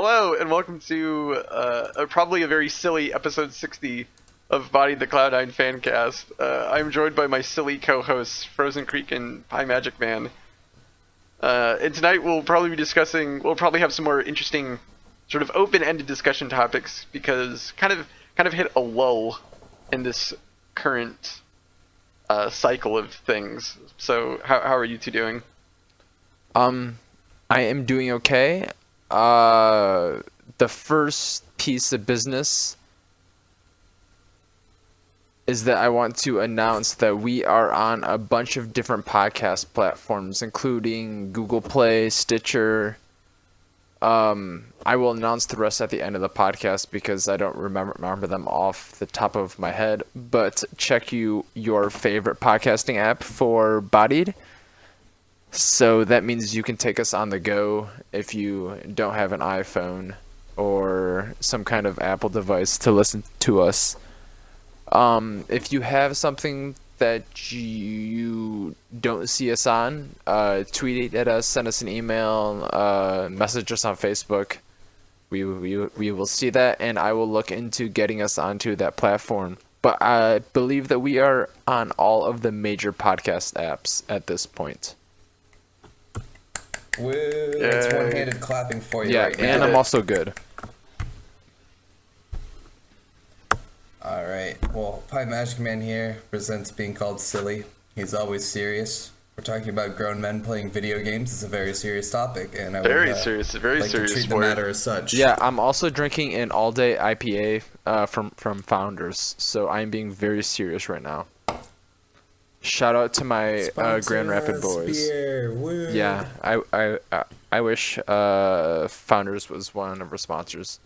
Hello, and welcome to probably a very silly episode 60 of Bodied, the Cloud9 Fancast. I'm joined by my silly co-hosts, Frozencreek and Piemagicman. And tonight we'll probably have some more interesting, sort of open-ended discussion topics, because kind of hit a lull in this current cycle of things. So how are you two doing? I am doing okay. The first piece of business is that I want to announce that we are on a bunch of different podcast platforms, including Google Play, Stitcher. I will announce the rest at the end of the podcast because I don't remember them off the top of my head. But check your favorite podcasting app for Bodied. So that means you can take us on the go if you don't have an iPhone or some kind of Apple device to listen to us. If you have something that you don't see us on, tweet at us, send us an email, message us on Facebook. We will see that, and I will look into getting us onto that platform. But I believe that we are on all of the major podcast apps at this point. Woo, it's one-handed clapping for you right now. Yeah, and I'm also good. Alright, well, Piemagicman here presents being called silly. He's always serious. We're talking about grown men playing video games. It's a very serious topic, and I very would serious to treat sport. the matter as such. Yeah, I'm also drinking an all-day IPA from Founders, so I'm being very serious right now. Shout out to my Grand Rapid boys. Beer. Woo. Yeah, I wish Founders was one of our sponsors.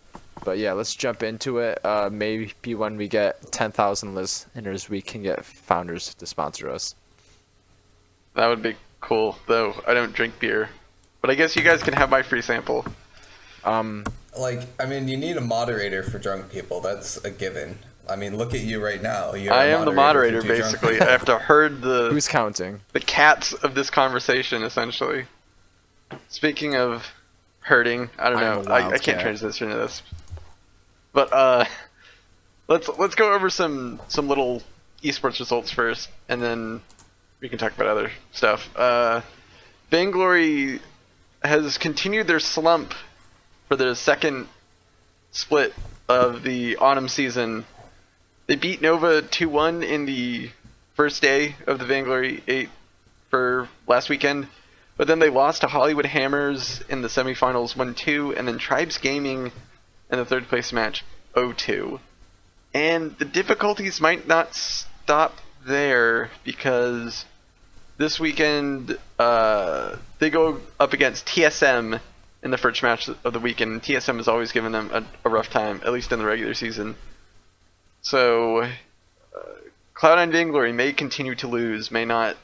But yeah, let's jump into it. Maybe when we get 10,000 listeners, we can get Founders to sponsor us. That would be cool, though I don't drink beer. But I guess you guys can have my free sample. I mean, you need a moderator for drunk people. That's a given. I mean, look at you right now. I am the moderator, basically. I have to herd Who's counting? The cats of this conversation, essentially. Speaking of herding, I don't know. I can't transition to this. But let's go over some little esports results first, and then we can talk about other stuff. Vainglory has continued their slump for the second split of the autumn season. They beat Nova 2-1 in the first day of the Vainglory 8 for last weekend, but then they lost to Hollywood Hammers in the semifinals 1-2, and then Tribes Gaming in the third place match 0-2. And the difficulties might not stop there, because this weekend they go up against TSM in the first match of the weekend. TSM has always given them a rough time, at least in the regular season. So Cloud9 Vainglory may continue to lose, may not.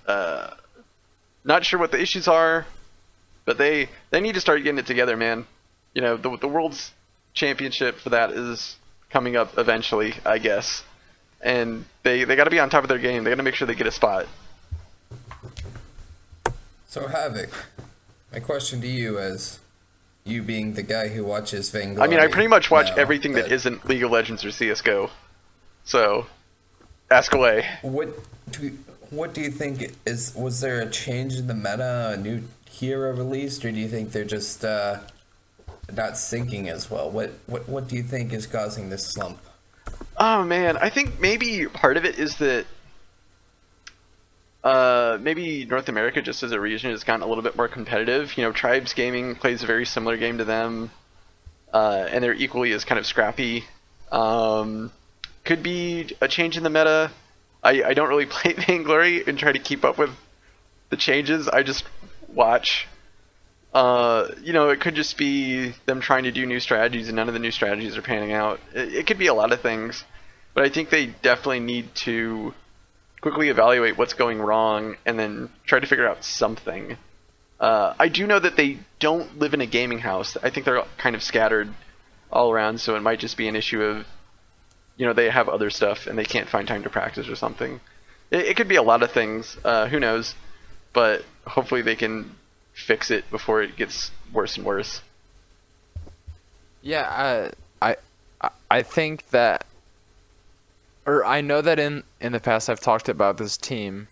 Not sure what the issues are, but they need to start getting it together, man. You know, the World's Championship for that is coming up eventually, I guess. And they got to be on top of their game. They got to make sure they get a spot. So, Havoc, my question to you as you being the guy who watches Vainglory. I mean, I pretty much watch everything that isn't League of Legends or CSGO. So, ask away. What do you think was there a change in the meta, a new hero released, or do you think they're just not syncing as well? What do you think is causing this slump? Oh man, I think maybe part of it is that maybe North America, just as a region, has gotten a little bit more competitive. You know, Tribes Gaming plays a very similar game to them, and they're equally as kind of scrappy. Could be a change in the meta. I don't really play Vainglory and try to keep up with the changes. I just watch. You know, it could just be them trying to do new strategies and none of the new strategies are panning out. It could be a lot of things, but I think they definitely need to quickly evaluate what's going wrong and then try to figure out something. I do know that they don't live in a gaming house. I think they're kind of scattered all around, so it might just be an issue of, you know, they have other stuff and they can't find time to practice or something. It could be a lot of things. Who knows? But hopefully they can fix it before it gets worse and worse. Yeah, I think that, or I know that in the past I've talked about this team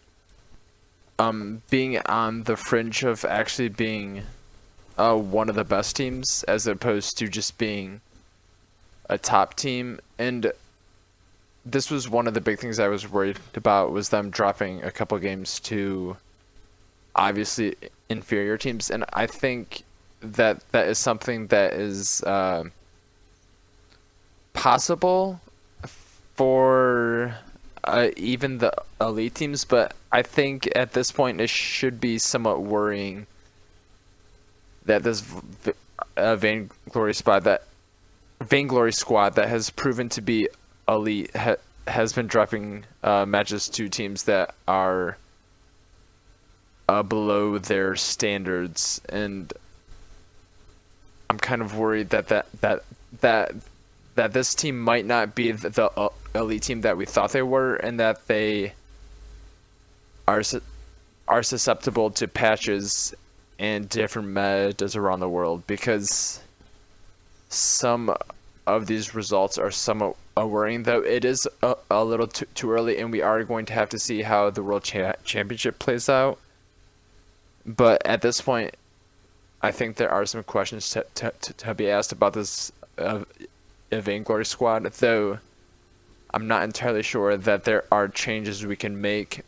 being on the fringe of actually being one of the best teams as opposed to just being a top team. And this was one of the big things I was worried about, was them dropping a couple games to obviously inferior teams. And I think that is something that is possible for even the elite teams, but I think at this point it should be somewhat worrying that this Vainglory squad that has proven to be elite has been dropping matches to teams that are below their standards, and I'm kind of worried that this team might not be the elite team that we thought they were, and that they are susceptible to patches and different metas around the world, because some of these results are somewhat worrying, though it is a little too early, and we are going to have to see how the World Championship plays out. But at this point, I think there are some questions to be asked about this Vainglory squad, though I'm not entirely sure that there are changes we can make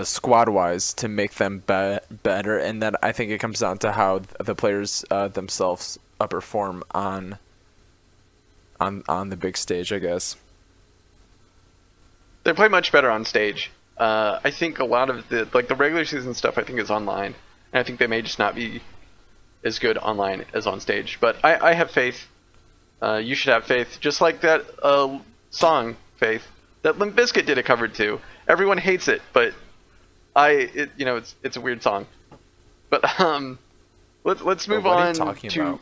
squad-wise to make them better, and that I think it comes down to how the players themselves perform on the big stage, I guess. They play much better on stage. I think a lot of the regular season stuff I think is online, and I think they may just not be as good online as on stage. But I have faith. You should have faith, just like that song "Faith" that Limp Bizkit did a cover to. Everyone hates it, but it's a weird song. But let's move on. What are you talking about?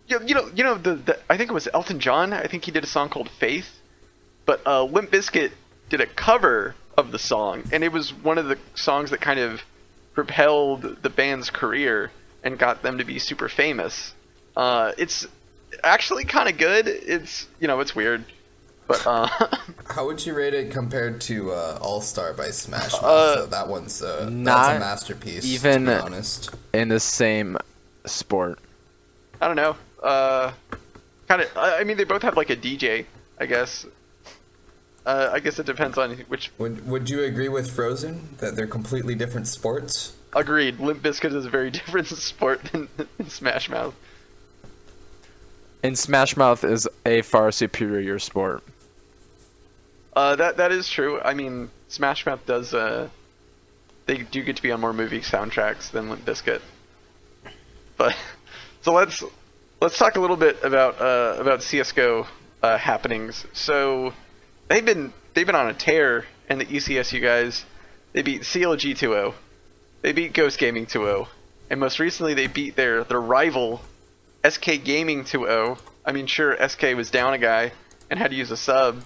The I think it was Elton John. I think he did a song called "Faith," but Limp Bizkit did a cover of the song, and it was one of the songs that kind of propelled the band's career and got them to be super famous. It's actually kind of good. It's weird, but how would you rate it compared to All Star by Smash Mouth? So that one's that's a masterpiece, even to be honest. In the same sport. I don't know. Kind of. I mean, they both have like a DJ, I guess. I guess it depends on which. Would you agree with Frozen that they're completely different sports? Agreed. Limp Bizkit is a very different sport than Smash Mouth. And Smash Mouth is a far superior sport. That is true. I mean, Smash Mouth does. They do get to be on more movie soundtracks than Limp Bizkit. But so let's talk a little bit about CSGO happenings. So they've been on a tear in the ECSU guys. They beat CLG 2-0. They beat Ghost Gaming 2-0. And most recently they beat their rival SK Gaming 2-0. I mean, sure, SK was down a guy and had to use a sub,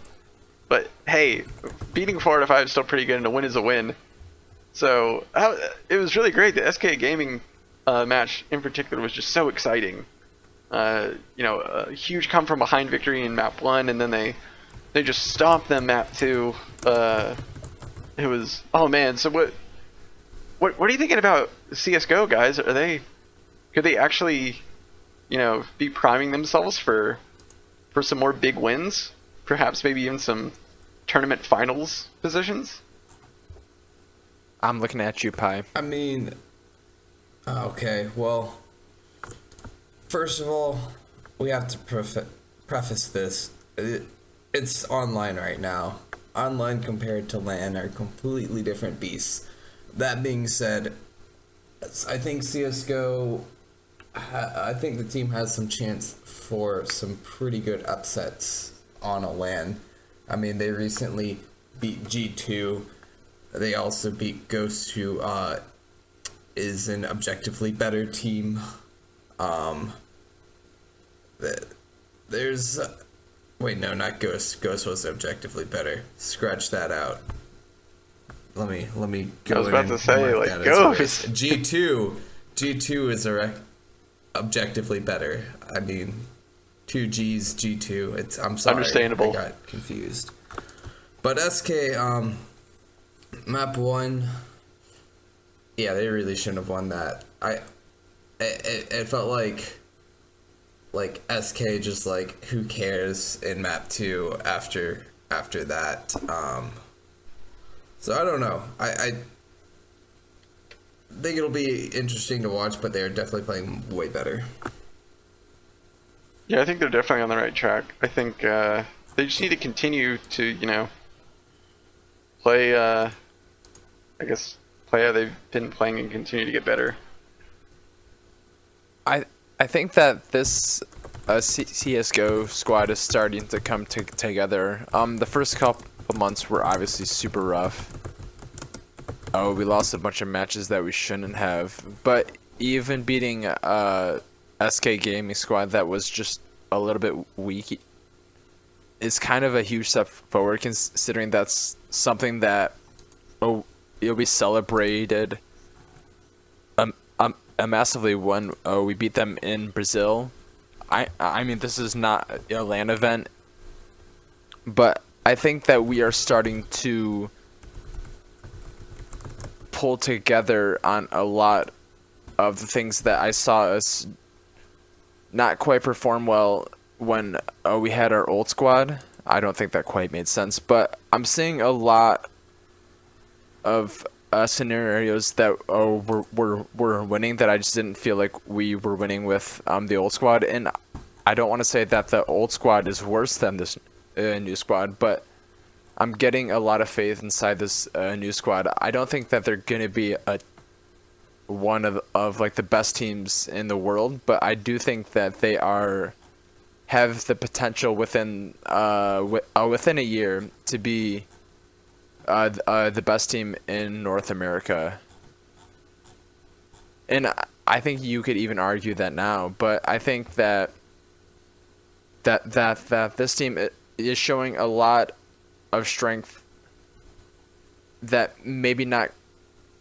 but hey, beating 4 out of 5 is still pretty good, and a win is a win. So it was really great. The SK Gaming match in particular was just so exciting. A huge come from behind victory in map 1, and then they just stomped them map 2. It was, oh man. So what are you thinking about CSGO, guys? Could they actually be priming themselves for some more big wins? Perhaps maybe even some tournament finals positions? I'm looking at you, Pi. I mean, okay, well, first of all, we have to preface this. It's online right now. Online compared to LAN are completely different beasts. That being said, I think CSGO, I think the team has some chance for some pretty good upsets on a LAN. I mean, they recently beat G2. They also beat Ghost, who is an objectively better team. There's... wait, no, not Ghost. Ghost was objectively better. Scratch that out. Let me go. I was about to say, like, Ghost. G2 is objectively better. I mean, two G's, G2. I'm sorry. Understandable. I got confused. But SK, map 1, yeah, they really shouldn't have won that. It felt like SK just like, who cares in map 2 after that. So I don't know. I think it'll be interesting to watch, but they're definitely playing way better. Yeah, I think they're definitely on the right track. I think they just need to continue to, you know, play, I guess, play how they've been playing and continue to get better. I think that this CSGO squad is starting to come together. The first couple of months were obviously super rough. Oh, we lost a bunch of matches that we shouldn't have. But even beating SK Gaming squad that was just a little bit weak is kind of a huge step forward, considering that's something that it'll be celebrated massively when we beat them in Brazil. I mean, this is not a LAN event, but I think that we are starting to pull together on a lot of the things that I saw us not quite perform well when we had our old squad. I don't think that quite made sense, but I'm seeing a lot of scenarios that we're winning that I just didn't feel like we were winning with the old squad. And I don't want to say that the old squad is worse than this new squad, but I'm getting a lot of faith inside this new squad. I don't think that they're gonna be one of like the best teams in the world, but I do think that they have the potential within a year to be the best team in North America. And I think you could even argue that now, but I think that this team is showing a lot of strength that maybe not,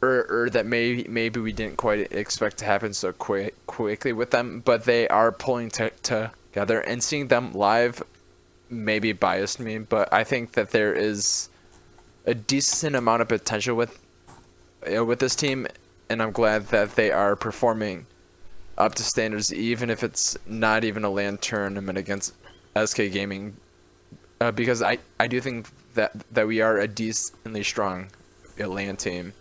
or that maybe we didn't quite expect to happen so quickly with them, but they are pulling together, and seeing them live maybe biased me, but I think that there is a decent amount of potential with this team, and I'm glad that they are performing up to standards, even if it's not even a LAN tournament against SK Gaming, because I do think that we are a decently strong LAN team,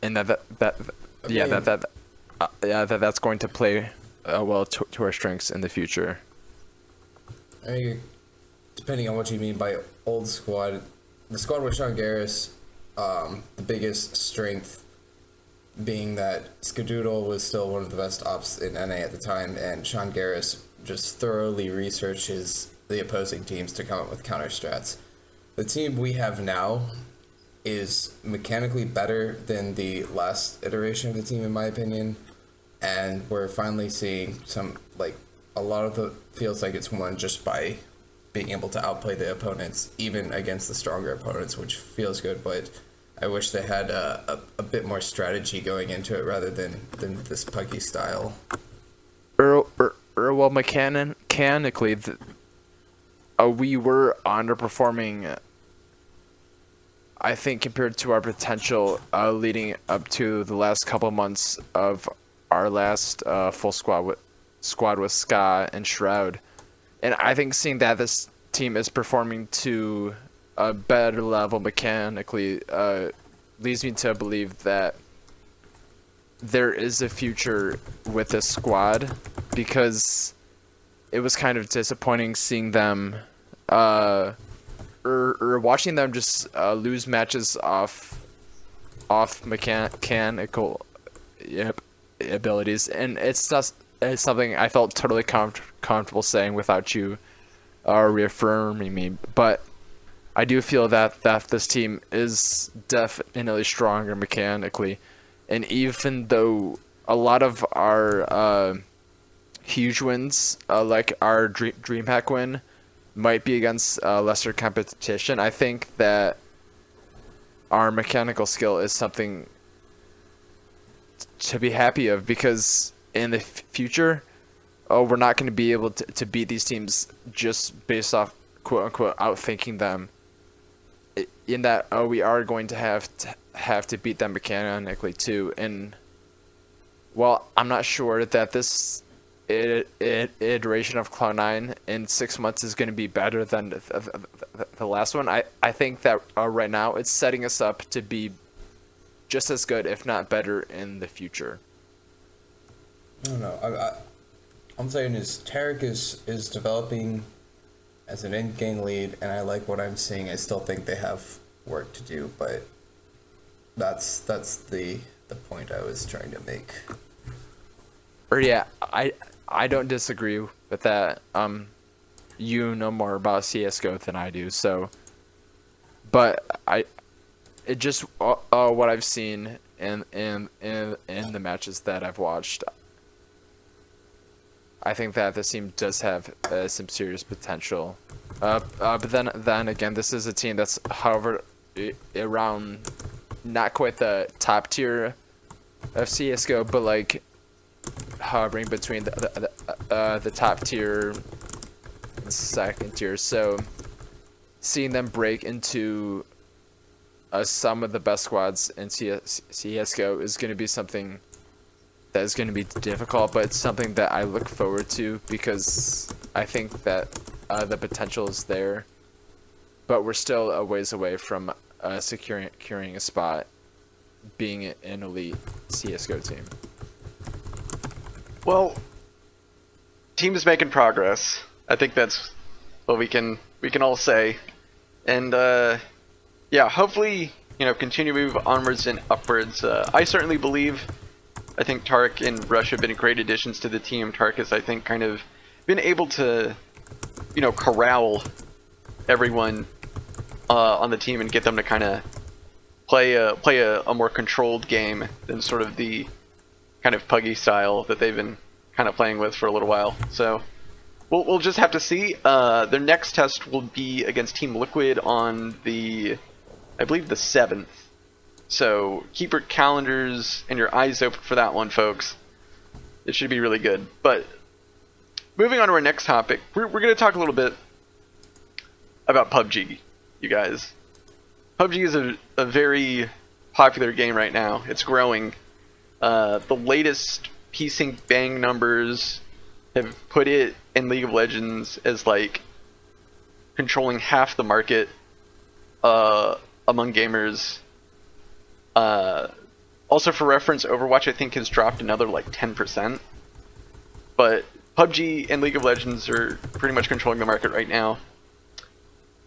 and that's going to play well to our strengths in the future. I mean, depending on what you mean by old squad, the squad with Sean Garris, the biggest strength being that Skadoodle was still one of the best ops in NA at the time, and Sean Garris just thoroughly researches the opposing teams to come up with counter strats. The team we have now is mechanically better than the last iteration of the team, in my opinion, and we're finally seeing some, like, a lot of the feels like it's won just by being able to outplay the opponents, even against the stronger opponents, which feels good, but I wish they had a bit more strategy going into it rather than this puggy style. Well, mechanically, we were underperforming, I think, compared to our potential leading up to the last couple months of our last full squad with Ska and Shroud. And I think seeing that this team is performing to a better level mechanically leads me to believe that there is a future with this squad, because it was kind of disappointing seeing them or watching them just lose matches off mechanical abilities, and it's something I felt totally comfortable saying without you reaffirming me. But I do feel that this team is definitely stronger mechanically, and even though a lot of our huge wins, like our DreamHack win, might be against lesser competition, I think that our mechanical skill is something to be happy of, because in the future, oh, we're not going to be able to beat these teams just based off quote unquote outthinking them. In that, oh, we are going to have to beat them mechanically too. And well, I'm not sure that this iteration of Cloud9 in 6 months is going to be better than the last one. I think that right now it's setting us up to be just as good, if not better, in the future. I don't know. I'm saying is Tarek is developing as an in-game lead, and I like what I'm seeing. I still think they have work to do, but that's the point I was trying to make. Or yeah, I don't disagree with that. You know more about CSGO than I do, so. But it just what I've seen in the matches that I've watched, I think that this team does have some serious potential. But then again, this is a team that's, however, around not quite the top tier of CS:GO, but like hovering between the top tier and second tier. So seeing them break into some of the best squads in CS:GO is going to be something that is going to be difficult, but it's something that I look forward to because I think that the potential is there, but we're still a ways away from securing a spot, being an elite CS:GO team. Well, team is making progress. I think that's what we can all say, and yeah, hopefully continue to move onwards and upwards. I certainly believe. I think Tarek and Rush have been great additions to the team. Tarek has, I think, kind of been able to, corral everyone on the team and get them to kind of play a more controlled game than sort of the kind of puggy style that they've been kind of playing with for a little while. So we'll just have to see. Their next test will be against Team Liquid on I believe the 7th. So keep your calendars and your eyes open for that one, folks. It should be really good. But moving on to our next topic, we're going to talk a little bit about PUBG, you guys. PUBG is a very popular game right now. It's growing. The latest piecing bang numbers have put it in League of Legends as like controlling half the market among gamers. Also for reference, Overwatch I think has dropped another like 10%. But PUBG and League of Legends are pretty much controlling the market right now.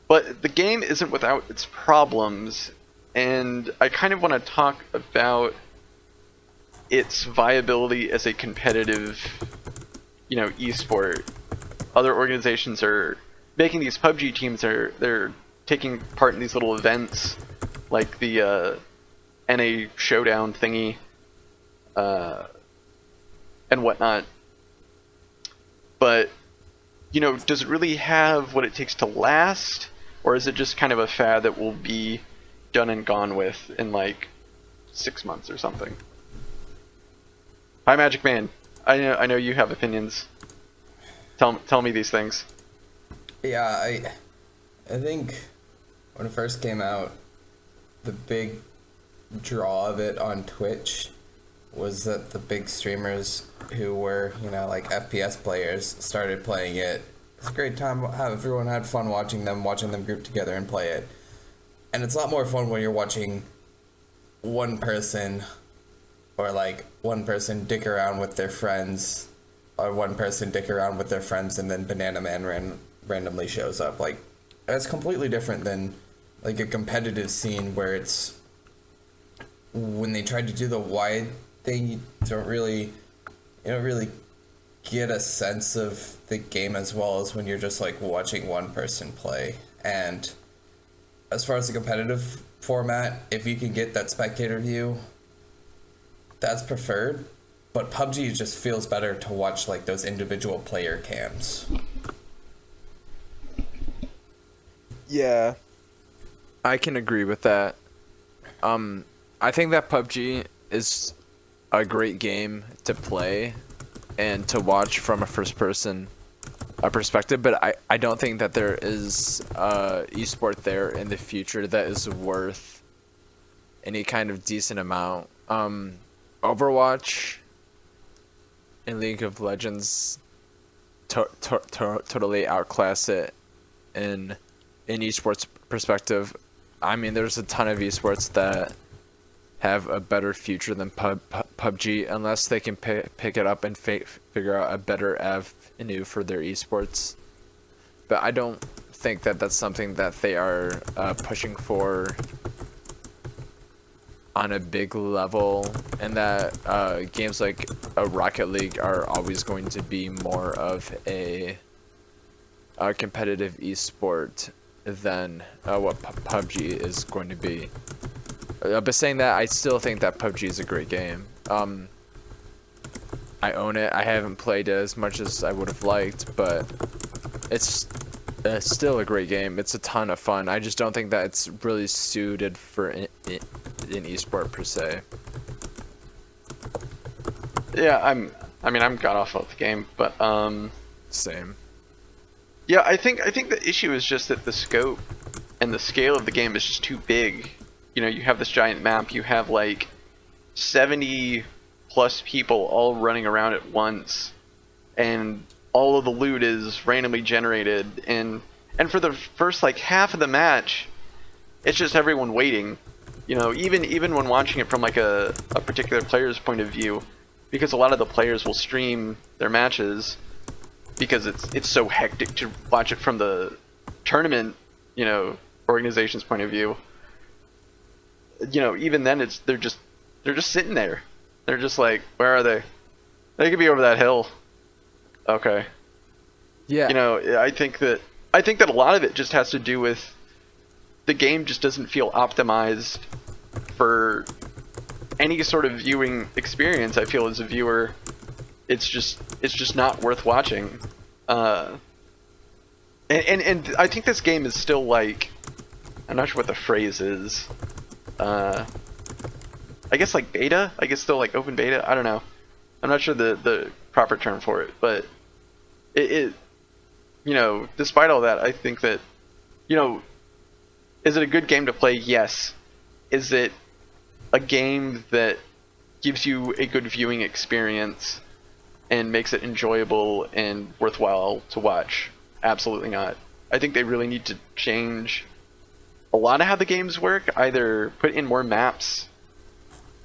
But the game isn't without its problems, and I kind of want to talk about its viability as a competitive, esport. Other organizations are making these PUBG teams, they're taking part in these little events like the NA showdown thingy and whatnot, but does it really have what it takes to last, or is it just kind of a fad that will be done and gone with in like 6 months or something? Hi, Magic Man. I know you have opinions. Tell me these things. Yeah, I think when it first came out, the big draw of it on Twitch was that the big streamers who were, like FPS players started playing it. It's a great time. Everyone had fun watching them group together and play it. And it's a lot more fun when you're watching one person, or like one person dick around with their friends, or one person dick around with their friends and then Banana Man randomly shows up. Like, it's completely different than like a competitive scene where it's, when they tried to do the wide thing, you don't really get a sense of the game as well as when you're just like watching one person play. And as far as the competitive format, if you can get that spectator view, that's preferred. But PUBG just feels better to watch like those individual player cams. Yeah, I can agree with that. I think that PUBG is a great game to play, and to watch from a first person perspective, but I don't think that there is esport there in the future that is worth any kind of decent amount. Overwatch and League of Legends totally outclass it in esports perspective. I mean, there's a ton of esports that have a better future than PUBG unless they can pick it up and figure out a better avenue for their esports. But I don't think that that's something that they are pushing for on a big level, and that games like Rocket League are always going to be more of a competitive esport than what PUBG is going to be. But saying that, I still think that PUBG is a great game. I own it. I haven't played it as much as I would have liked, but it's still a great game. It's a ton of fun. I just don't think that it's really suited for an esport per se. Yeah, I'm god awful at the game, but Same. yeah, I think the issue is just that the scope and the scale of the game is just too big. You know, you have this giant map, you have like 70 plus people all running around at once, and all of the loot is randomly generated, and for the first like half of the match, it's just everyone waiting. You know, even when watching it from like a particular player's point of view, because a lot of the players will stream their matches because it's so hectic to watch it from the tournament, you know, organization's point of view. You know, even then they're just sitting there. They're just like, where are they? They could be over that hill. Okay. Yeah. You know, I think that a lot of it just has to do with the game just doesn't feel optimized for any sort of viewing experience. I feel as a viewer, it's just not worth watching. And I think this game is still like, I'm not sure what the phrase is. I guess like beta? I guess still like open beta? I don't know. I'm not sure the proper term for it, but it you know, despite all that, I think that, you know, is it a good game to play? Yes. Is it a game that gives you a good viewing experience and makes it enjoyable and worthwhile to watch? Absolutely not. I think they really need to change a lot of how the games work. Either put in more maps,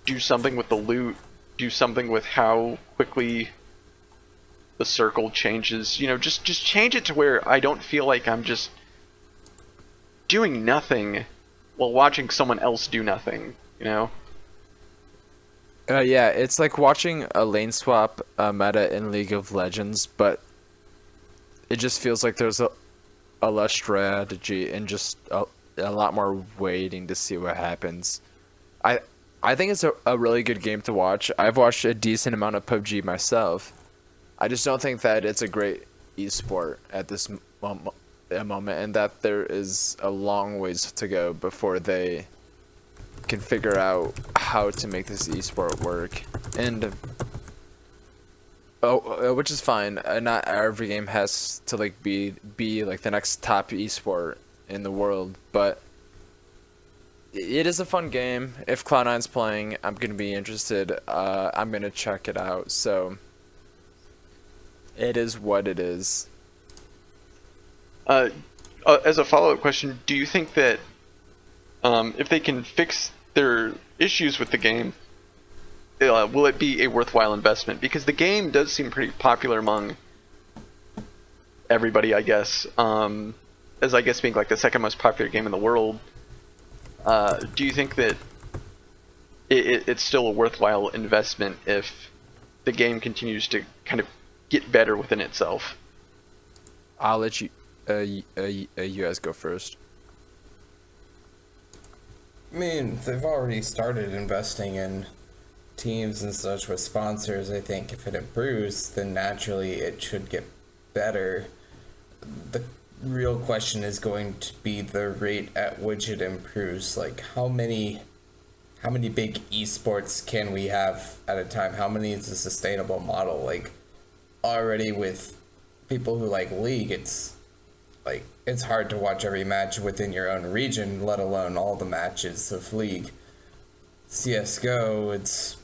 do something with the loot, do something with how quickly the circle changes. You know, just change it to where I don't feel like I'm just doing nothing while watching someone else do nothing, you know? Yeah, it's like watching a lane swap meta in League of Legends, but it just feels like there's a less strategy and just a lot more waiting to see what happens. I think it's a really good game to watch. I've watched a decent amount of PUBG myself. I just don't think that it's a great esport at this moment, and that there is a long ways to go before they can figure out how to make this esport work. And which is fine. Not every game has to like be like the next top esport in the world, but it is a fun game. If Cloud9's playing, I'm gonna be interested. I'm gonna check it out. So it is what it is. As a follow-up question, do you think that if they can fix their issues with the game, will it be a worthwhile investment? Because the game does seem pretty popular among everybody, I guess. As I guess being like the second most popular game in the world. Do you think that it's still a worthwhile investment if the game continues to kind of get better within itself? I'll let you you guys go first. I mean, they've already started investing in teams and such with sponsors. I think if it improves, then naturally it should get better. The real question is going to be the rate at which it improves. Like, how many big esports can we have at a time? How many is a sustainable model? Like, already with people who like League, it's hard to watch every match within your own region, let alone all the matches of League. CSGO, it's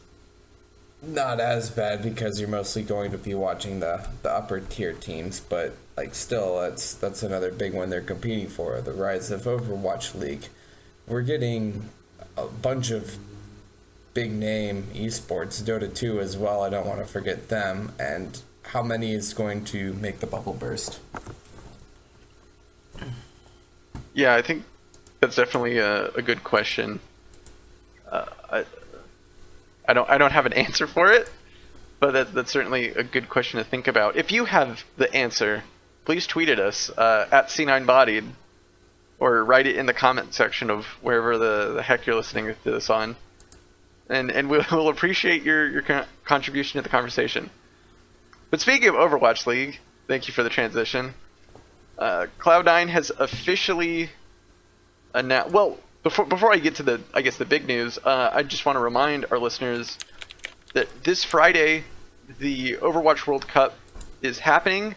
not as bad because you're mostly going to be watching the upper tier teams, but like still that's another big one they're competing for, the rise of Overwatch League. We're getting a bunch of big name esports, Dota 2 as well, I don't want to forget them, and how many is going to make the bubble burst? Yeah, I think that's definitely a good question. I don't have an answer for it, but that's certainly a good question to think about. If you have the answer, please tweet at us at C9 Bodied, or write it in the comment section of wherever the heck you're listening to this on, and we'll appreciate your contribution to the conversation. But speaking of Overwatch League, thank you for the transition. Cloud9 has officially announced. Well, before I get to the big news, I just want to remind our listeners that this Friday, the Overwatch World Cup is happening.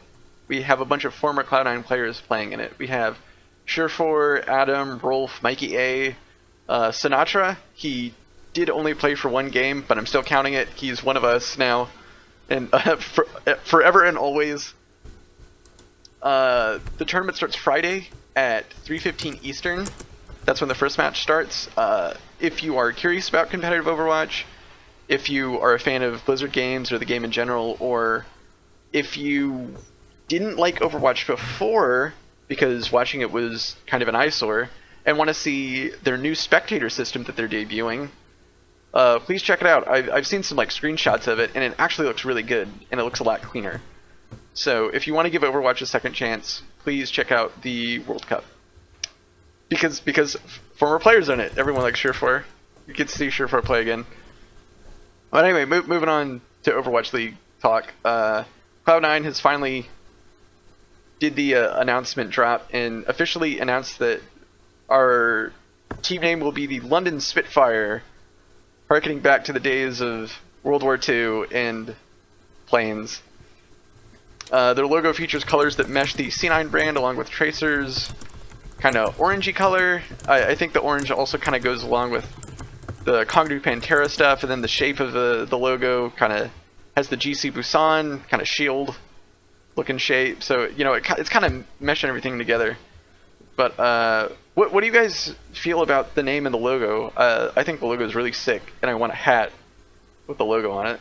We have a bunch of former Cloud9 players playing in it. We have Surefour, Adam, Rolf, Mikey A, Sinatra. He did only play for one game, but I'm still counting it. He's one of us now, and forever and always. The tournament starts Friday at 3:15 Eastern. That's when the first match starts. If you are curious about competitive Overwatch, if you are a fan of Blizzard games or the game in general, or if you didn't like Overwatch before because watching it was kind of an eyesore and want to see their new spectator system that they're debuting, please check it out. I've seen some like screenshots of it, and it actually looks really good, and it looks a lot cleaner. So if you want to give Overwatch a second chance, please check out the World Cup. Because former players in it, everyone likes Surefour. You get to see Surefour play again. But anyway, moving on to Overwatch League talk. Cloud9 has finally did the announcement drop and officially announced that our team name will be the London Spitfire, harkening back to the days of World War II and planes. Their logo features colors that mesh the C9 brand along with tracers, kind of orangey color. I think the orange also kind of goes along with the Kongdu Pantera stuff, and then the shape of the logo kind of has the GC Busan kind of shield looking shape. So you know it's kind of meshing everything together. But what do you guys feel about the name and the logo? I think the logo is really sick, and I want a hat with the logo on it.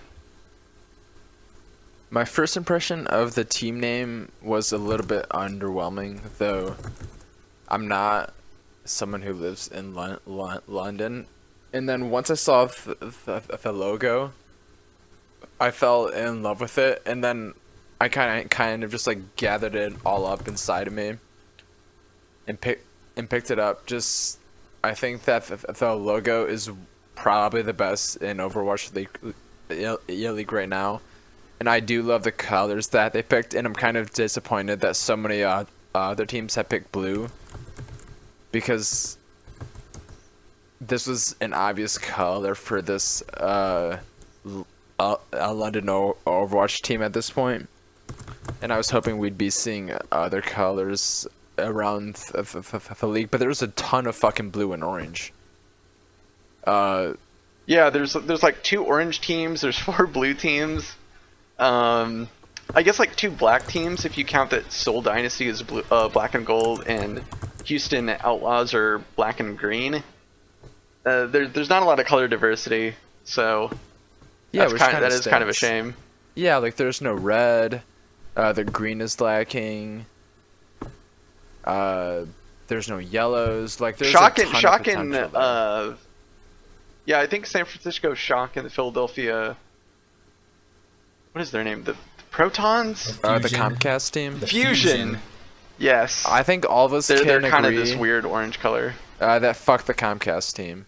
My first impression of the team name was a little bit underwhelming, though I'm not someone who lives in London. And then once I saw the logo, I fell in love with it, and then I kind of just like gathered it all up inside of me and picked it up. Just I think that the logo is probably the best in Overwatch League right now. And I do love the colors that they picked, and I'm kind of disappointed that so many other teams have picked blue, because this was an obvious color for this London Overwatch team at this point. And I was hoping we'd be seeing other colors around the league, but there's a ton of fucking blue and orange. Yeah, there's like 2 orange teams, there's 4 blue teams. I guess like 2 black teams if you count that Seoul Dynasty is blue, black and gold, and Houston Outlaws are black and green. There's not a lot of color diversity, so yeah, that is kind of a shame. Yeah, like there's no red, the green is lacking. There's no yellows. Like there's Shock a ton Shock of potential there. Yeah, I think San Francisco Shock and the Philadelphia. What is their name? The Protons? The Comcast team. The Fusion. Yes. I think all of us They're can kind of agree this weird orange color. that fuck the Comcast team.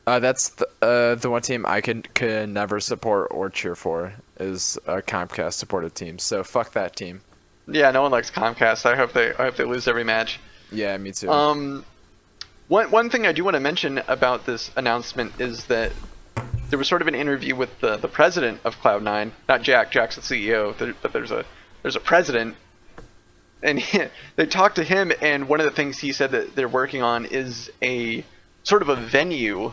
That's the one team I could never support or cheer for, is a Comcast supported team. So fuck that team. Yeah, no one likes Comcast. I hope they lose every match. Yeah, me too. One thing I do want to mention about this announcement is that there was sort of an interview with the president of Cloud9, not Jack. Jack's the CEO, but there's a president, and they talked to him, and one of the things he said that they're working on is a sort of a venue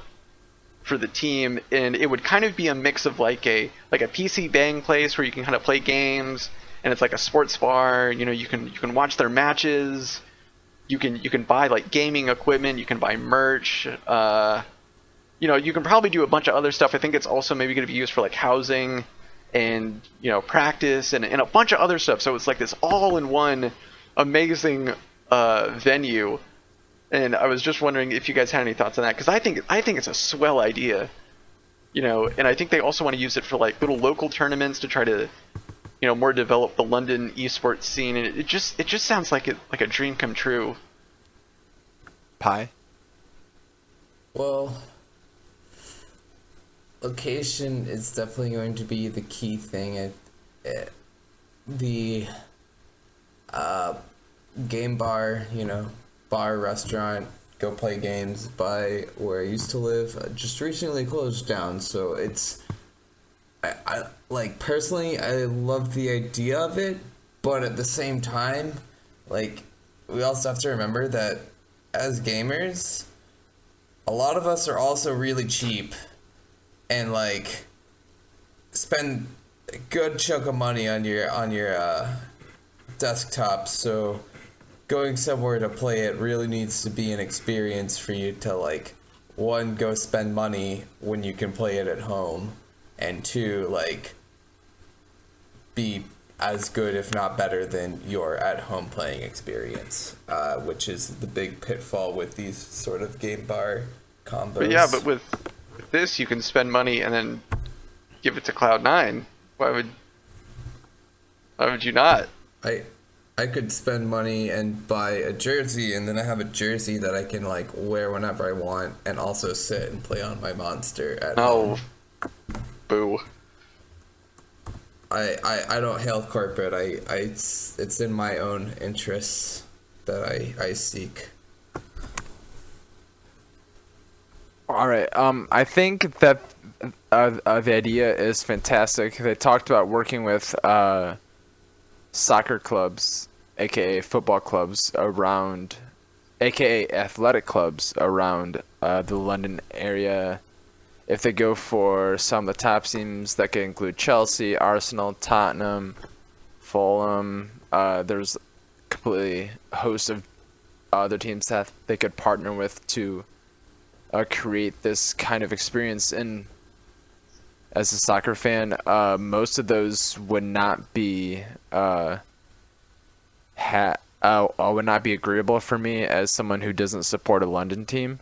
for the team, and it would kind of be a mix of like a PC bang place where you can kind of play games, and it's like a sports bar. You know, you can watch their matches. You can buy like gaming equipment. You can buy merch. You know, you can probably do a bunch of other stuff. I think it's also maybe going to be used for like housing and, you know, practice and a bunch of other stuff. So it's like this all-in-one amazing venue. And I was just wondering if you guys had any thoughts on that, because I think it's a swell idea, you know. And I think they also want to use it for like little local tournaments to try to, you know, more develop the London esports scene. And it just sounds like a dream come true. Pie. Well, location is definitely going to be the key thing. The game bar, you know, bar, restaurant, go play games by where I used to live, just recently closed down. So it's, I like, personally, I love the idea of it, but at the same time, like, we also have to remember that as gamers, a lot of us are also really cheap and like spend a good chunk of money on your desktop. So going somewhere to play it really needs to be an experience for you to, like, one, go spend money when you can play it at home, and two, like, be as good if not better than your at-home playing experience, which is the big pitfall with these sort of game bar combos. But yeah, but with this you can spend money and then give it to Cloud9. Why would you not? I could spend money and buy a jersey, and then I have a jersey that I can, like, wear whenever I want, and also sit and play on my monster at home. Boo. I don't hail corporate. It's in my own interests that I seek. All right. I think that the idea is fantastic. They talked about working with soccer clubs, aka football clubs around, aka athletic clubs around the London area. If they go for some of the top teams, that could include Chelsea, Arsenal, Tottenham, Fulham. There's completely a host of other teams that they could partner with to create this kind of experience. And as a soccer fan, most of those would not be would not be agreeable for me as someone who doesn't support a London team.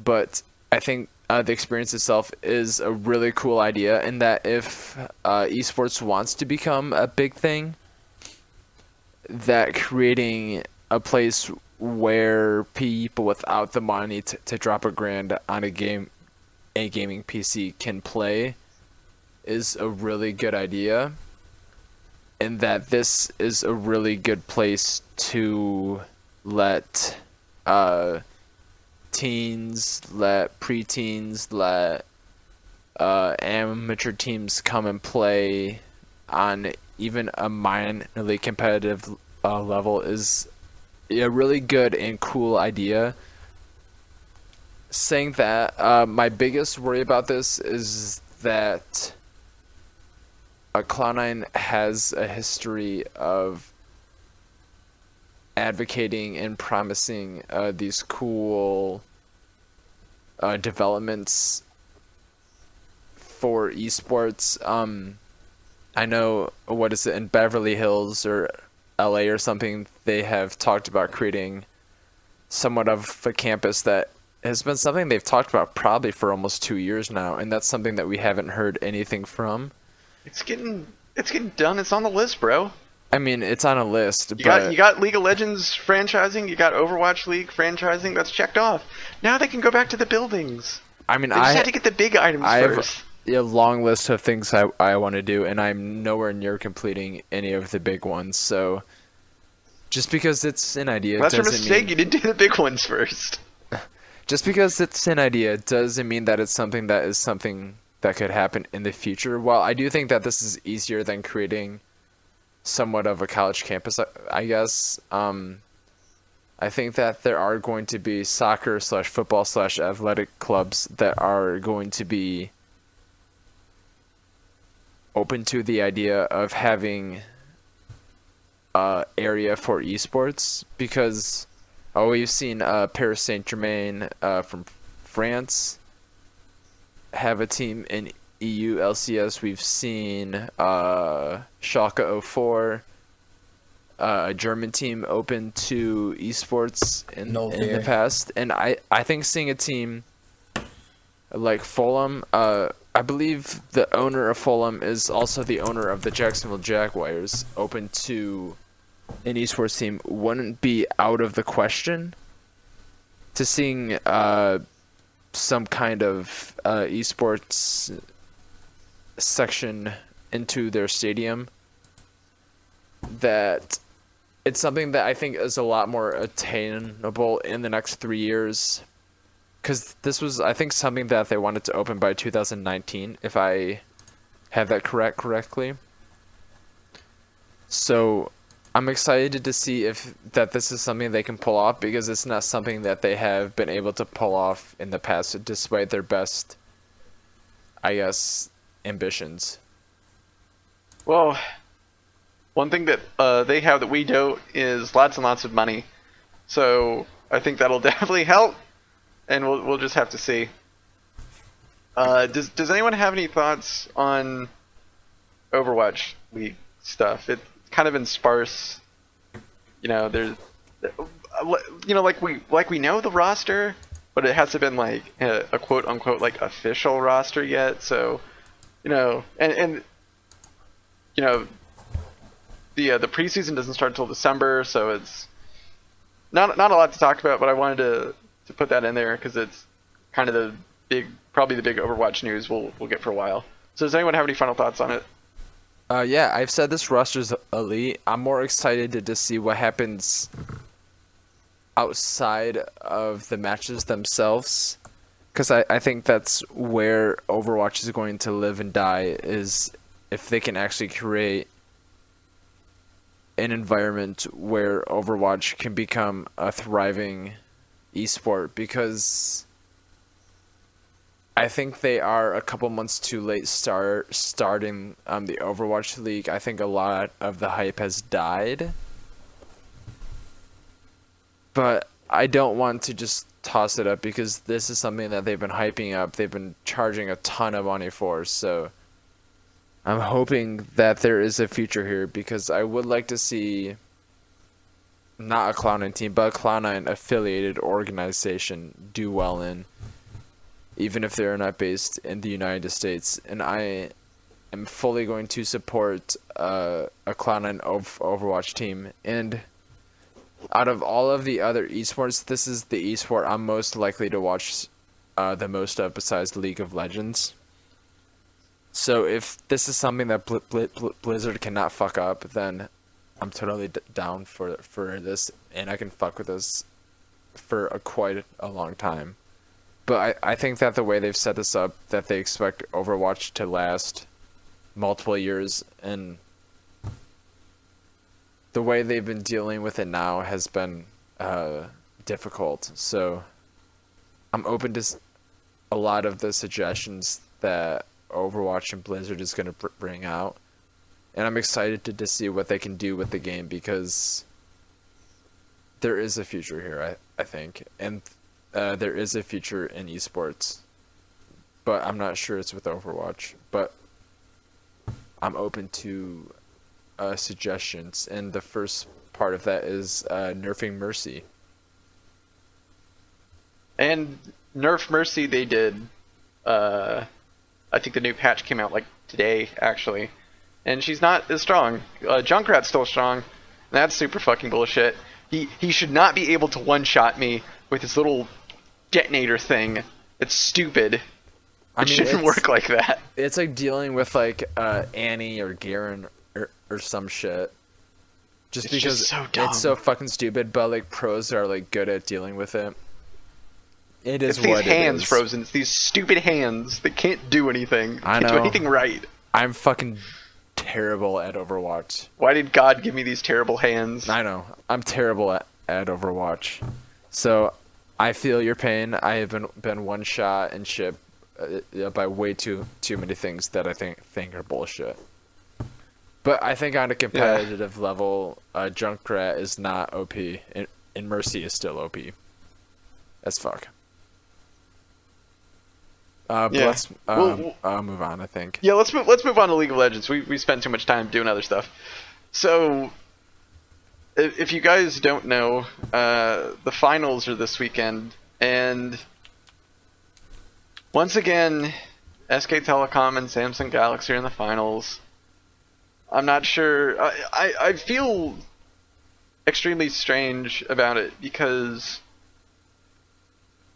But I think the experience itself is a really cool idea, in that if esports wants to become a big thing, that creating a place where people without the money to drop $1,000 on a gaming PC can play is a really good idea, and that this is a really good place to let teens, let preteens, let amateur teams come and play on even a minorly competitive level is a really good and cool idea. Saying that, my biggest worry about this is that Cloud9 has a history of advocating and promising these cool developments for esports. I know, what is it, in Beverly Hills or LA or something, they have talked about creating somewhat of a campus that has been something they've talked about probably for almost 2 years now, and that's something that we haven't heard anything from. It's getting done. It's on the list, bro. I mean, it's on a list. You got League of Legends franchising. You got Overwatch League franchising. That's checked off. Now they can go back to the buildings. I mean, they just had to get the big items first. I have a long list of things I want to do, and I'm nowhere near completing any of the big ones. So, just because it's an idea, that's doesn't your mistake. mean... You didn't do the big ones first. Just because it's an idea doesn't mean that it's something that that could happen in the future. While I do think that this is easier than creating somewhat of a college campus, I guess. I think that there are going to be soccer / football / athletic clubs that are going to be open to the idea of having area for esports, because we've seen Paris Saint-Germain from France have a team in EU LCS. We've seen Schalke 04, a German team, open to esports in the past. And I think seeing a team like Fulham, I believe the owner of Fulham is also the owner of the Jacksonville Jaguars, open to an esports team wouldn't be out of the question. To seeing some kind of esports section into their stadium, that it's something that I think is a lot more attainable in the next 3 years, because this was, I think, something that they wanted to open by 2019, if I have that correctly. So I'm excited to see if this is something they can pull off, because it's not something that they have been able to pull off in the past, despite their best, I guess, ambitions. Well, one thing that they have that we don't is lots and lots of money. So I think that'll definitely help, and we'll just have to see. Does anyone have any thoughts on Overwatch League stuff? It's kind of been sparse. You know, there's, you know, like we know the roster, but it hasn't been like a quote unquote like official roster yet. So, you know, and you know, the preseason doesn't start until December, so it's not a lot to talk about. But I wanted to put that in there because it's kind of probably the big Overwatch news we'll get for a while. So does anyone have any final thoughts on it? Yeah, I've said this roster's elite. I'm more excited to see what happens outside of the matches themselves, because I think that's where Overwatch is going to live and die, is if they can actually create an environment where Overwatch can become a thriving esport, because I think they are a couple months too late starting the Overwatch League. I think a lot of the hype has died. But I don't want to just toss it up, because this is something that they've been hyping up. They've been charging a ton of money for. So I'm hoping that there is a future here, because I would like to see not a Cloud9 team, but a Cloud9 affiliated organization do well in, even if they're not based in the United States. And I am fully going to support a Cloud9 Overwatch team. And out of all of the other esports, this is the esport I'm most likely to watch the most of, besides League of Legends. So if this is something that Blizzard cannot fuck up, then I'm totally down for this, and I can fuck with this for quite a long time. But I think that the way they've set this up, that they expect Overwatch to last multiple years, and the way they've been dealing with it now has been difficult. So I'm open to a lot of the suggestions that Overwatch and Blizzard is going to bring out. And I'm excited to see what they can do with the game, because there is a future here, I think. And there is a future in esports, but I'm not sure it's with Overwatch. But I'm open to suggestions, and the first part of that is nerfing Mercy. And nerf Mercy, they did. I think the new patch came out like today, actually, and she's not as strong. Junkrat's still strong, and that's super fucking bullshit. He should not be able to one-shot me with his little detonator thing. It's stupid. It shouldn't work like that. It's like dealing with like Annie or Garen or some shit. Just because so dumb. It's so fucking stupid, but like pros are like good at dealing with it. It is It's these what hands, it is. Frozen. It's these stupid hands. They can't do anything. I Can't do know. anything right. I'm fucking terrible at Overwatch. Why did God give me these terrible hands? I know. I'm terrible at Overwatch. So I feel your pain. I have been one shot and shit by way too many things that I think are bullshit. But I think on a competitive level, Junkrat is not OP, and Mercy is still OP. As fuck. But Yeah. let's Well, move on, I think. Yeah, let's move on to League of Legends. We spent too much time doing other stuff. So, if you guys don't know, the finals are this weekend, and once again, SK Telecom and Samsung Galaxy are in the finals. I'm not sure. I feel extremely strange about it because,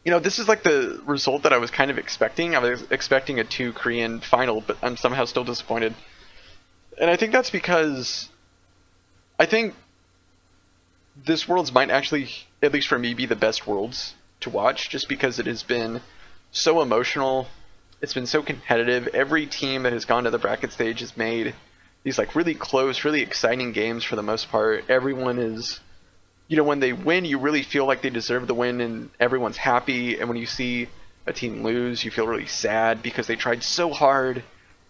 you know, this is like the result that I was kind of expecting. I was expecting a 2 Korean final, but I'm somehow still disappointed. And I think that's because I think this Worlds might actually, at least for me, be the best Worlds to watch, just because it has been so emotional. It's been so competitive. Every team that has gone to the bracket stage has made these like really close, really exciting games for the most part. Everyone is, you know, when they win, you really feel like they deserve the win and everyone's happy. And when you see a team lose, you feel really sad because they tried so hard,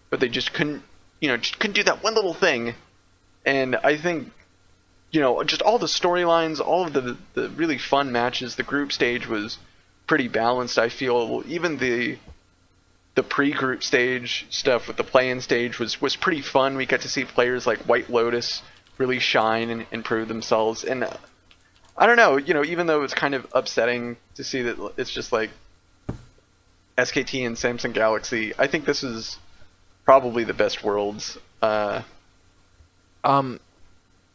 but they just couldn't, you know, just couldn't do that one little thing. And I think, you know, just all the storylines, all of the really fun matches, the group stage was pretty balanced, I feel. Even the pre-group stage stuff with the play-in stage was pretty fun. We got to see players like White Lotus really shine and improve themselves. And I don't know, you know, even though it's kind of upsetting to see that it's just like SKT and Samsung Galaxy, I think this is probably the best Worlds.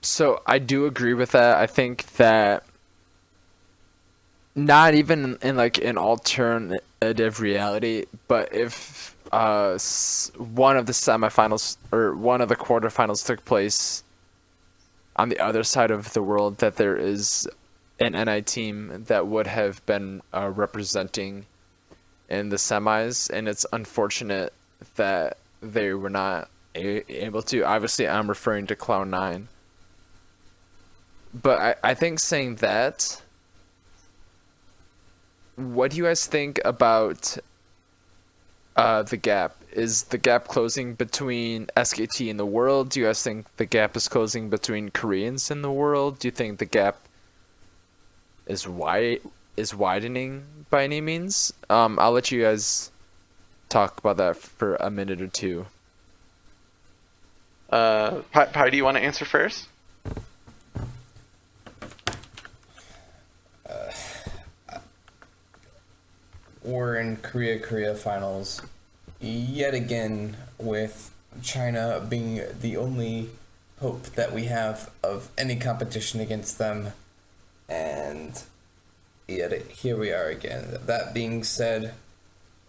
So I do agree with that. I think that not even in like an alternative reality, but if one of the semifinals or one of the quarterfinals took place on the other side of the world, that there is an NI team that would have been representing in the semis, and it's unfortunate that they were not able to. Obviously, I'm referring to Cloud9. But I think saying that, what do you guys think about the gap? Is the gap closing between SKT and the world? Do you guys think the gap is closing between Koreans in the world? Do you think the gap is widening by any means? I'll let you guys talk about that for a minute or two. Pi, do you want to answer first? We're in Korea finals yet again, with China being the only hope that we have of any competition against them, and yet here we are again. That being said,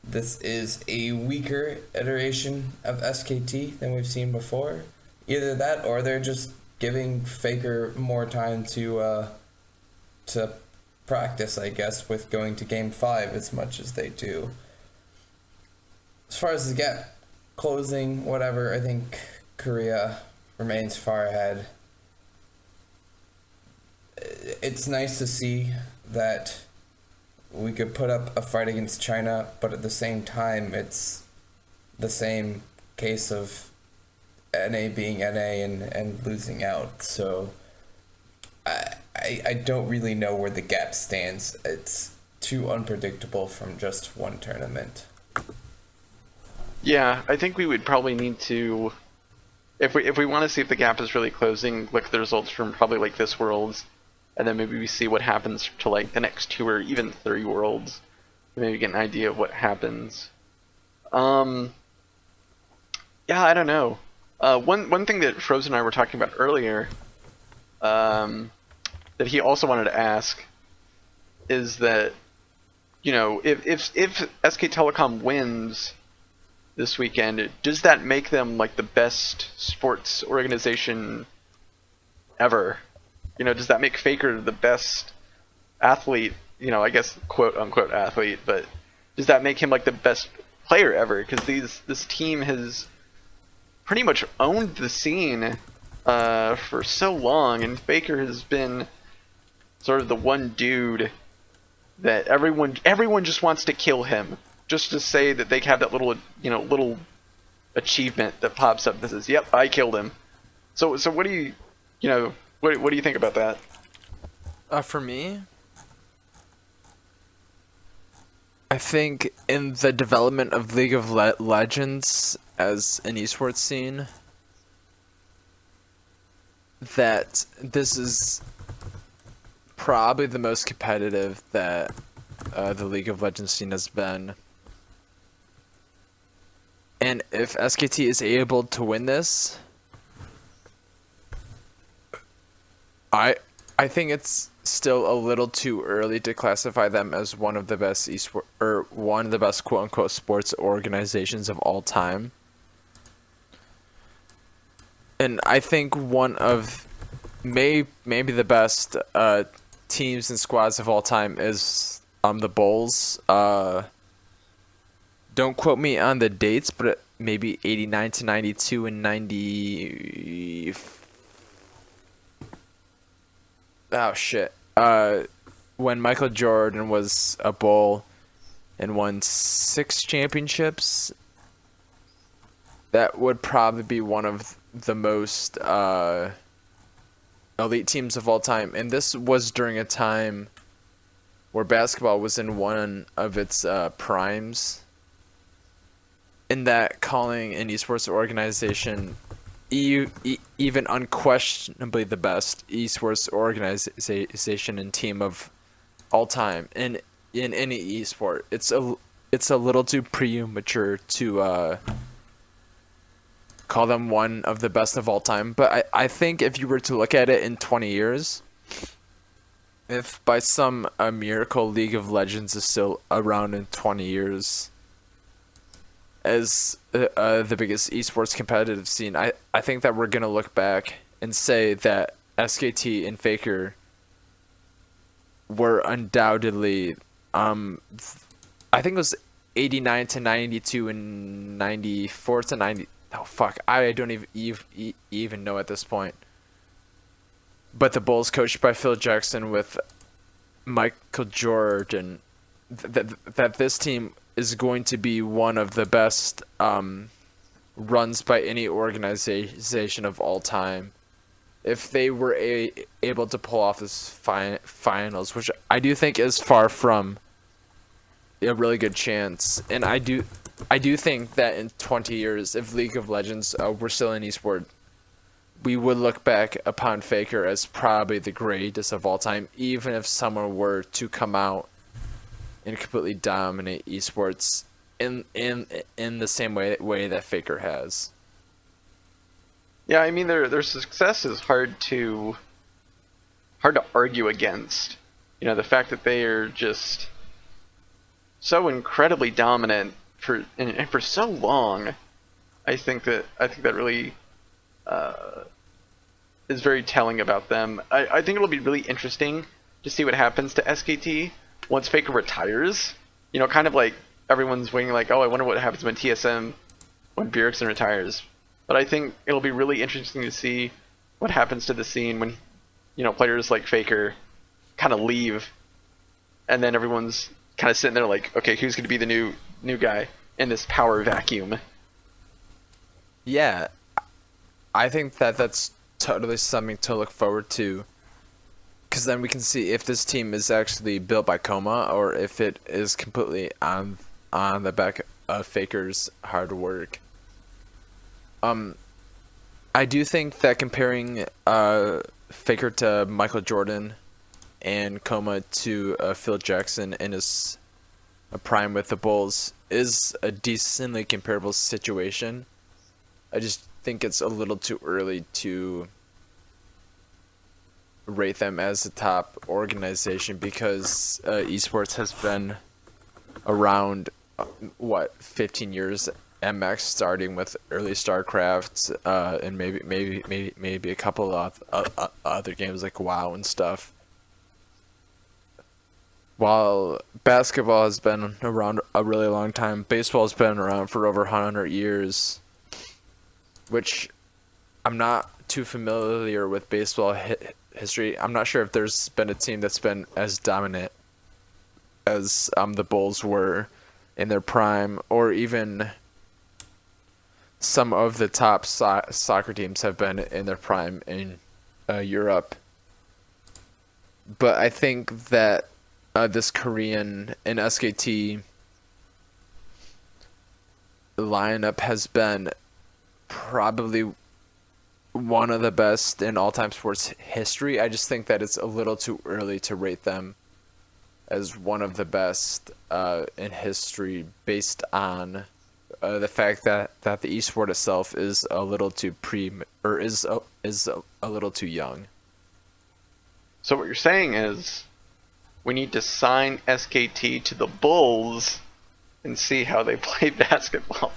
this is a weaker iteration of SKT than we've seen before. Either that, or they're just giving Faker more time to practice, I guess, with going to Game 5 as much as they do. As far as the gap closing, whatever, I think Korea remains far ahead. It's nice to see that we could put up a fight against China, but at the same time, it's the same case of NA being NA and losing out. So I don't really know where the gap stands. It's too unpredictable from just one tournament. Yeah, I think we would probably need to, if we want to see if the gap is really closing, look at the results from probably like this Worlds, and then maybe we see what happens to like the next 2 or even 3 Worlds, maybe get an idea of what happens. Yeah, I don't know. One thing that Frozen and I were talking about earlier, that he also wanted to ask, is that, you know, if SK Telecom wins this weekend, does that make them like the best sports organization ever? You know, does that make Faker the best athlete I guess quote unquote athlete, but does that make him like the best player ever? Because this team has pretty much owned the scene for so long, and Faker has been sort of the one dude that everyone just wants to kill him, just to say that they have that little achievement that pops up that says, "Yep, I killed him." So what do what do you think about that? For me, I think in the development of League of Legends as an esports scene, that this is probably the most competitive that the League of Legends scene has been. And if SKT is able to win this, I think it's still a little too early to classify them as one of the best one of the best quote unquote sports organizations of all time. And I think one of maybe the best teams and squads of all time is the Bulls. Don't quote me on the dates, but maybe 89 to 92 and 90. Oh shit. When Michael Jordan was a Bull and won 6 championships, that would probably be one of the most elite teams of all time. And this was during a time where basketball was in one of its primes. In that calling an esports organization even unquestionably the best esports organization and team of all time in any esport, it's a little too premature to call them one of the best of all time. But I think if you were to look at it in 20 years, if by some miracle League of Legends is still around in 20 years as the biggest esports competitive scene, I think that we're going to look back and say that SKT and Faker were undoubtedly, I think it was 89 to 92 and 94 to 90. Oh, fuck. I don't even know at this point. But the Bulls coached by Phil Jackson with Michael Jordan, that this team is going to be one of the best runs by any organization of all time. If they were able to pull off this finals, which I do think is far from a really good chance, and I do think that in 20 years, if League of Legends were still an esport, we would look back upon Faker as probably the greatest of all time, even if someone were to come out and completely dominate esports in the same way that Faker has. Yeah, I mean their success is hard to argue against. The fact that they are just so incredibly dominant for so long, I think that really is very telling about them. I think it'll be really interesting to see what happens to SKT once Faker retires. Kind of like everyone's waiting, like, oh, I wonder what happens when Bjergsen retires. But I think it'll be really interesting to see what happens to the scene when, players like Faker kind of leave, and then everyone's kind of sitting there like, okay, who's going to be the new guy in this power vacuum? Yeah, I think that's totally something to look forward to. Because then we can see if this team is actually built by Coma or if it is completely on the back of Faker's hard work. I do think that comparing Faker to Michael Jordan and Coma to Phil Jackson in his prime with the Bulls is a decently comparable situation. I just think it's a little too early to rate them as a top organization because esports has been around 15 years at max, starting with early StarCraft and maybe a couple of other games like WoW and stuff. while basketball has been around a really long time, baseball's been around for over 100 years, which I'm not too familiar with baseball history. I'm not sure if there's been a team that's been as dominant as the Bulls were in their prime, or even some of the top soccer teams have been in their prime in Europe. But I think that this Korean and SKT lineup has been probably one of the best in all-time sports history. I just think that it's a little too early to rate them as one of the best in history, based on the fact that the esport itself is a little too is a little too young. So what you're saying is we need to sign SKT to the Bulls and see how they play basketball.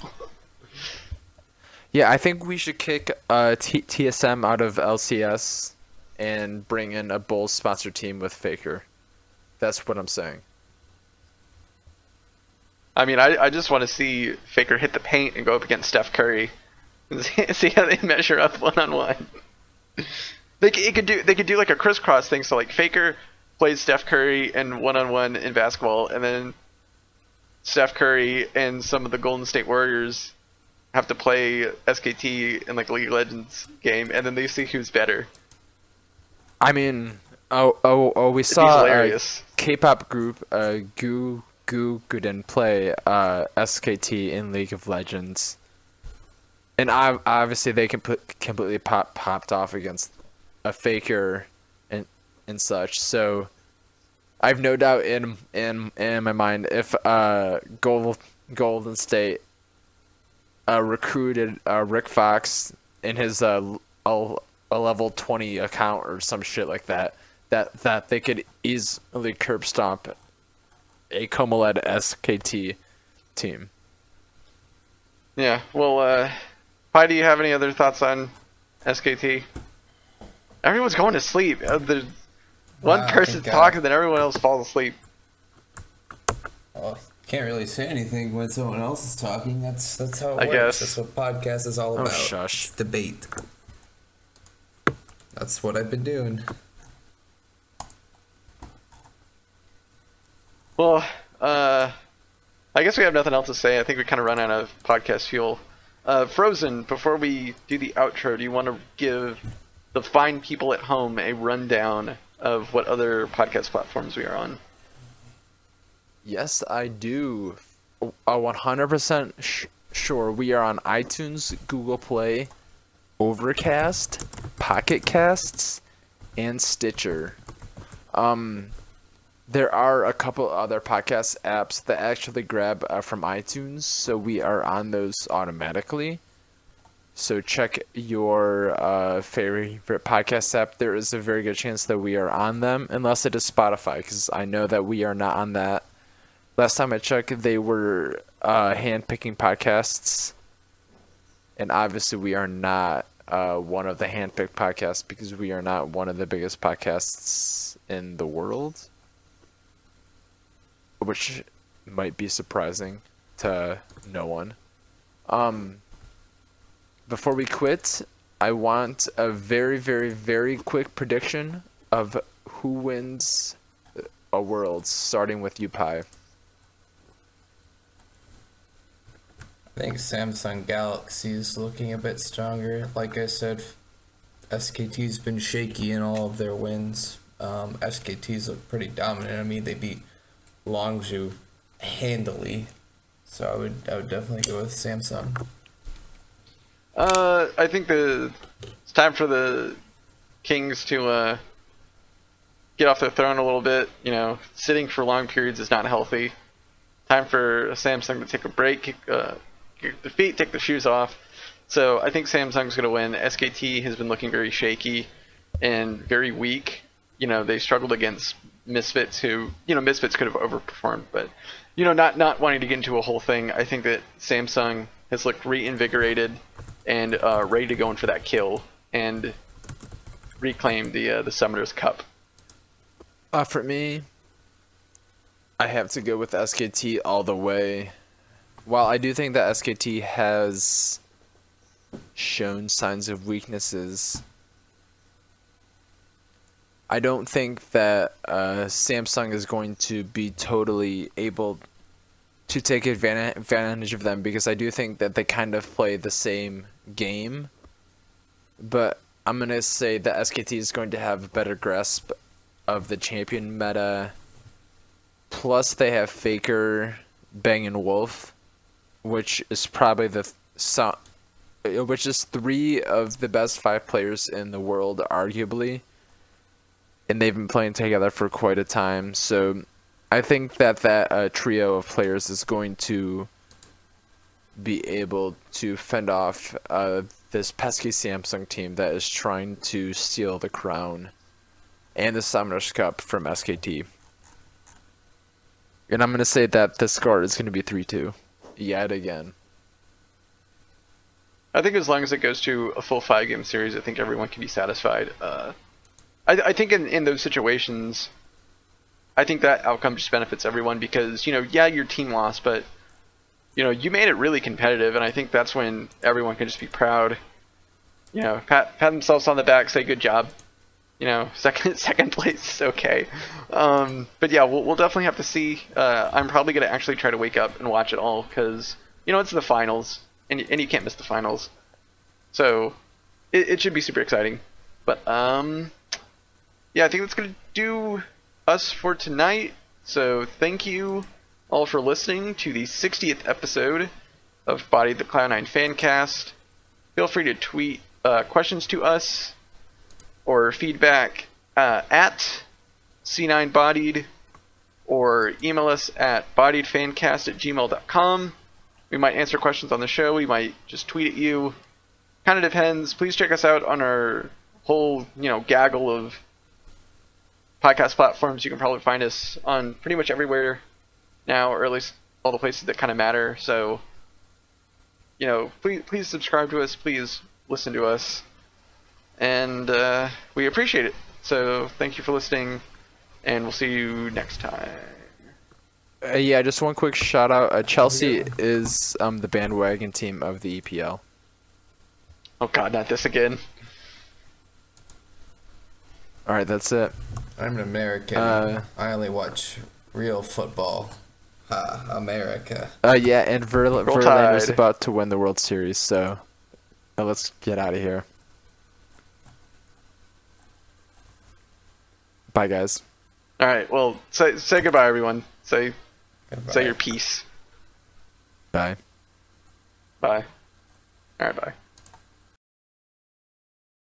Yeah, I think we should kick TSM out of LCS and bring in a Bulls sponsored team with Faker. That's what I'm saying. I mean, I just want to see Faker hit the paint and go up against Steph Curry and see how they measure up one-on-one. They could do like a crisscross thing. So like Faker plays Steph Curry in one-on-one in basketball, and then Steph Curry and some of the Golden State Warriors have to play SKT in like a League of Legends game, and then they see who's better. I mean, we saw a K-pop group, Guden play SKT in League of Legends, and obviously they completely popped off against a Faker and such. So I have no doubt in my mind if Golden State recruited Rick Fox in his a level 20 account or some shit like that they could easily curb stomp a Como-led SKT team. Yeah, well, Pi, do you have any other thoughts on SKT? Everyone's going to sleep. There's one person's talking, then everyone else falls asleep. Well, can't really say anything when someone else is talking. That's how it works. Guess. That's what podcast is all about. Shush. It's debate. That's what I've been doing. Well, I guess we have nothing else to say. I think we kind of run out of podcast fuel. Frozen, before we do the outro, do you want to give the fine people at home a rundown of what other podcast platforms we are on? Yes, I do. 100% sure we are on iTunes, Google Play, Overcast, Pocket Casts, and Stitcher. There are a couple other podcast apps that actually grab from iTunes, so we are on those automatically. So check your favorite podcast app. There is a very good chance that we are on them, unless it is Spotify, because I know that we are not on that. Last time I checked, they were hand-picking podcasts, and obviously we are not one of the hand-picked podcasts because we are not one of the biggest podcasts in the world, which might be surprising to no one. Before we quit, I want a very, very, very quick prediction of who wins a world, starting with you, Pi. I think Samsung Galaxy is looking a bit stronger. Like I said, SKT's been shaky in all of their wins. SKT's look pretty dominant. I mean, they beat Longzhu handily. So I would definitely go with Samsung. I think it's time for the Kings to get off their throne a little bit. You know, sitting for long periods is not healthy. Time for Samsung to take a break, kick their feet, take the shoes off. So I think Samsung's going to win. SKT has been looking very shaky and very weak. You know, they struggled against Misfits, who, you know, Misfits could have overperformed, but, you know, not wanting to get into a whole thing, I think that Samsung has looked reinvigorated and ready to go in for that kill and reclaim the Summoners Cup. For me, I have to go with SKT all the way. While I do think that SKT has shown signs of weaknesses, I don't think that Samsung is going to be totally able to take advantage of them, because I do think that they kind of play the same game. But I'm going to say that SKT is going to have a better grasp of the champion meta. Plus, they have Faker, Bang, and Wolf, which is probably which is 3 of the best 5 players in the world, arguably. And they've been playing together for quite a time. So I think that trio of players is going to be able to fend off this pesky Samsung team that is trying to steal the crown and the Summoners Cup from SKT. And I'm going to say that the score is going to be 3-2 yet again. I think as long as it goes to a full 5-game series, I think everyone can be satisfied. I think in those situations, I think that outcome just benefits everyone because, yeah, your team lost, but, you made it really competitive, and I think that's when everyone can just be proud. Pat themselves on the back, say good job. Second place is okay. But yeah, we'll definitely have to see. I'm probably going to actually try to wake up and watch it all because, it's the finals, and you can't miss the finals. So it should be super exciting. But yeah, I think that's going to do us for tonight. So thank you all for listening to the 60th episode of Bodied, the Cloud9 Fancast. Feel free to tweet questions to us or feedback at C9Bodied, or email us at bodiedfancast@gmail.com. We might answer questions on the show. We might just tweet at you. Kind of depends. Please check us out on our whole, gaggle of podcast platforms. You can probably find us on pretty much everywhere now, or at least all the places that kind of matter. So, please subscribe to us. Please listen to us. And we appreciate it. So thank you for listening, and we'll see you next time. Yeah, just one quick shout out. Chelsea is the bandwagon team of the EPL. Oh God, not this again. All right, that's it. I'm an American. I only watch real football. America. Yeah, and Verlander's about to win the World Series, so let's get out of here. Bye, guys. All right. Well, say goodbye, everyone. Say Goodbye. your piece. Bye. Bye. All right. Bye.